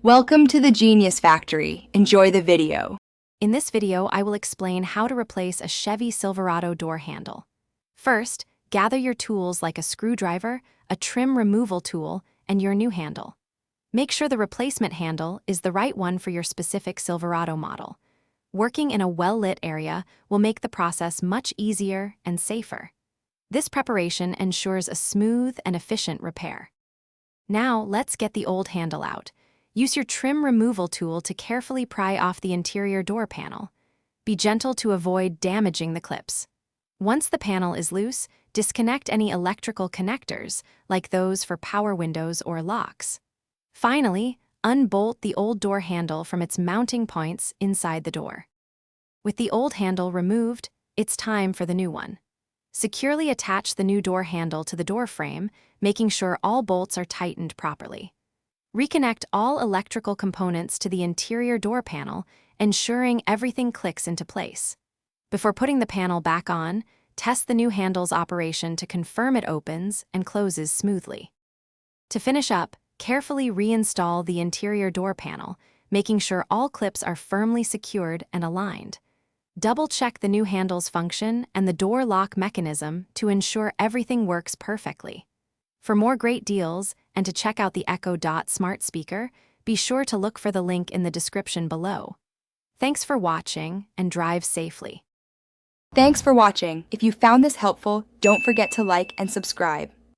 Welcome to the Genius Factory. Enjoy the video. In this video, I will explain how to replace a Chevy Silverado door handle. First, gather your tools like a screwdriver, a trim removal tool, and your new handle. Make sure the replacement handle is the right one for your specific Silverado model. Working in a well-lit area will make the process much easier and safer. This preparation ensures a smooth and efficient repair. Now, let's get the old handle out. Use your trim removal tool to carefully pry off the interior door panel. Be gentle to avoid damaging the clips. Once the panel is loose, disconnect any electrical connectors, like those for power windows or locks. Finally, unbolt the old door handle from its mounting points inside the door. With the old handle removed, it's time for the new one. Securely attach the new door handle to the door frame, making sure all bolts are tightened properly. Reconnect all electrical components to the interior door panel, ensuring everything clicks into place. Before putting the panel back on, test the new handle's operation to confirm it opens and closes smoothly. To finish up, carefully reinstall the interior door panel, making sure all clips are firmly secured and aligned. Double-check the new handle's function and the door lock mechanism to ensure everything works perfectly. For more great deals and to check out the Echo Dot smart speaker, be sure to look for the link in the description below. Thanks for watching and drive safely. Thanks for watching. If you found this helpful, don't forget to like and subscribe.